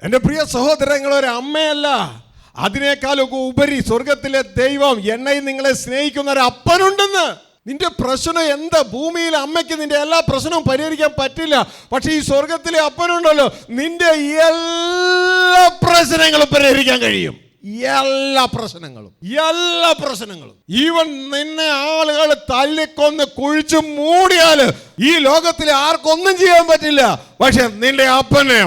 എൻ്റെ പ്രിയ സഹോദരങ്ങൾ, ഒരു അമ്മയല്ല, അതിനേക്കാളൊക്കെ ഉപരി സ്വർഗത്തിലെ ദൈവം എന്നെയും നിങ്ങളെ സ്നേഹിക്കുന്ന ഒരു അപ്പനുണ്ടെന്ന്. നിന്റെ പ്രശ്നം എന്താ? ഭൂമിയിൽ അമ്മയ്ക്ക് നിന്റെ എല്ലാ പ്രശ്നവും പരിഹരിക്കാൻ പറ്റില്ല. പക്ഷെ ഈ സ്വർഗത്തിലെ അപ്പനുണ്ടല്ലോ, നിന്റെ എല്ലാ പ്രശ്നങ്ങളും പരിഹരിക്കാൻ കഴിയും. എല്ലാ പ്രശ്നങ്ങളും. ഈവൻ നിന്നെ ആളുകൾ തല്ലിക്കൊന്ന് കുഴിച്ചു മൂടിയാല് ഈ ലോകത്തിലെ ആർക്കൊന്നും ചെയ്യാൻ പറ്റില്ല. പക്ഷെ നിന്റെ അപ്പനെ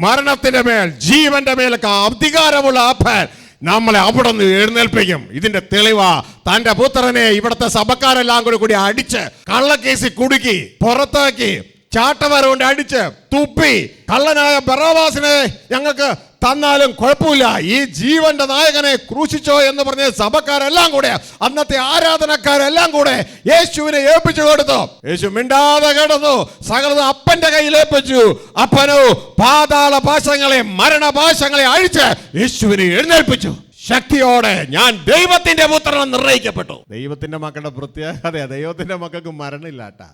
മരണത്തിന്റെ മേൽ ജീവന്റെ മേലൊക്കെ അധികാരമുള്ള അപ്പൻ നമ്മളെ അവിടെ നിന്ന് എഴുന്നേൽപ്പിക്കും. ഇതിന്റെ തെളിവാ തന്റെ പുത്രനെ ഇവിടുത്തെ സഭക്കാരെല്ലാം കൂടി അടിച്ച് കള്ളക്കേസിൽ കുടുക്കി പുറത്താക്കി ചാട്ടവര കൊണ്ട് അടിച്ച് തുപ്പി കള്ളനായ ബറാബാസിനെ ഞങ്ങൾക്ക് തന്നാലും കുഴപ്പമില്ല, ഈ ജീവന്റെ നായകനെ ക്രൂശിച്ചോ എന്ന് പറഞ്ഞ സഭക്കാരെല്ലാം കൂടെ, അന്നത്തെ ആരാധനക്കാരെല്ലാം കൂടെ യേശുവിനെ ഏൽപ്പിച്ചു കൊടുത്തു. യേശു മിണ്ടാതെ കിടന്നു, സകലത് അപ്പന്റെ കയ്യിൽ ഏൽപ്പിച്ചു. അപ്പനോ പാതാള പാശങ്ങളെ മരണപാശങ്ങളെ അഴിച്ച് യേശുവിനെ എഴുന്നേൽപ്പിച്ചു. ശക്തിയോടെ ഞാൻ ദൈവത്തിന്റെ പുത്രൻ നിർണയിക്കപ്പെട്ടു. ദൈവത്തിന്റെ മക്കളുടെ പ്രത്യേകത, ദൈവത്തിന്റെ മക്കൾക്ക് മരണമില്ല കേട്ടാ.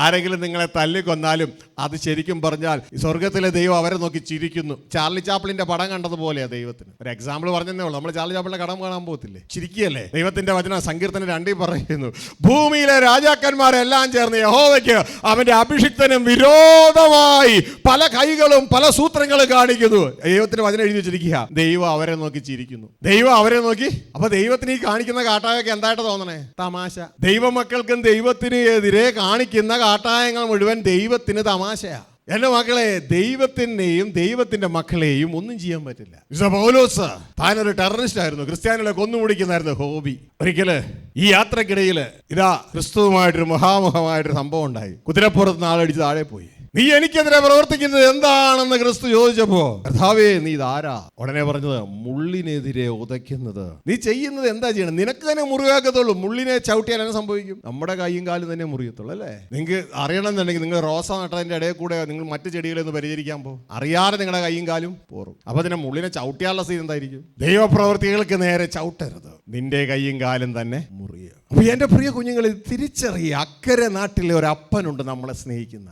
ആരെങ്കിലും നിങ്ങളെ തല്ലിക്കൊന്നാലും അത് ശരിക്കും പറഞ്ഞാൽ സ്വർഗത്തിലെ ദൈവം അവരെ നോക്കി ചിരിക്കുന്നു. ചാർലി ചാപ്ലിന്റെ പടം കണ്ടതുപോലെയാ ദൈവത്തിന്. ഒരു എക്സാമ്പിൾ പറഞ്ഞതേ ഉള്ളൂ. നമ്മൾ ചാർലി ചാപ്ലിന്റെ കടം കാണാൻ പോകത്തില്ലേ, ചിരിക്കുകയല്ലേ. ദൈവത്തിന്റെ വചനം സങ്കീർത്തനം 2 പറയുന്നു, ഭൂമിയിലെ രാജാക്കന്മാരെല്ലാം ചേർന്ന് യഹോവയ്ക്ക് അവന്റെ അഭിഷിക്തനും വിരോധമായി പല കൈകളും പല സൂത്രങ്ങളും കാണിക്കുന്നു. ദൈവത്തിന്റെ വചനം എഴുതി വെച്ചിരിക്കുക, ദൈവം അവരെ നോക്കി ചിരിക്കുന്നു. ദൈവം അവരെ നോക്കി. അപ്പൊ ദൈവത്തിന് ഈ കാണിക്കുന്ന കാട്ടായൊക്കെ എന്തായിട്ട് തോന്നണേ? തമാശ. ദൈവമക്കൾക്കും ദൈവത്തിന് എതിരെ കാണിക്കുന്ന കാട്ടായങ്ങൾ മുഴുവൻ ദൈവത്തിന് തമാശയാ. എന്റെ മക്കളെ, ദൈവത്തിനെയും ദൈവത്തിന്റെ മക്കളെയും ഒന്നും ചെയ്യാൻ പറ്റില്ല. പൗലോസ് താനൊരു ടെററിസ്റ്റ് ആയിരുന്നു, ക്രിസ്ത്യാനികളെ കൊന്നുമുടിക്കുന്നായിരുന്നു ഹോബി. ഒരിക്കല് ഈ യാത്രക്കിടയിൽ ഇതാ ക്രിസ്തുവുമായിട്ടൊരു മുഖാമുഖമായിട്ടൊരു സംഭവം ഉണ്ടായി. കുതിരപ്പുറത്ത് നാളടിച്ച് താഴെ പോയി. നീ എനിക്കെതിരെ പ്രവർത്തിക്കുന്നത് എന്താണെന്ന് ക്രിസ്തു ചോദിച്ചപ്പോ, കർത്താവേ നീ ഇതാരാ? ഉടനെ പറഞ്ഞത്, മുള്ളിനെതിരെ ഉതയ്ക്കുന്നത്. നീ ചെയ്യുന്നത് എന്താ ചെയ്യണം? നിനക്ക് തന്നെ മുറിവാക്കത്തുള്ളൂ. മുള്ളിനെ ചവിട്ടിയാൽ എന്നെ സംഭവിക്കും? നമ്മുടെ കൈയും കാലും തന്നെ മുറിയത്തുള്ളൂ അല്ലേ? നിങ്ങൾക്ക് അറിയണമെന്നുണ്ടെങ്കിൽ നിങ്ങൾ റോസ നട്ടതിന്റെ ഇടയിൽ കൂടെ നിങ്ങൾ മറ്റു ചെടികളൊന്ന് പരിചരിക്കാൻ പോകും, അറിയാതെ നിങ്ങളുടെ കൈയും കാലും പോറും. അപ്പൊ അതിനെ മുള്ളിനെ ചവിട്ടിയാലുള്ള സ്ഥിതി എന്തായിരിക്കും? ദൈവപ്രവൃത്തികൾക്ക് നേരെ ചവിട്ടരുത്, നിന്റെ കൈയും കാലും തന്നെ മുറിയുക. അപ്പൊ എന്റെ പ്രിയ കുഞ്ഞുങ്ങൾ, തിരിച്ചറിയുക, അക്കരെ നാട്ടിലെ ഒരു അപ്പനുണ്ട് നമ്മളെ സ്നേഹിക്കുന്ന.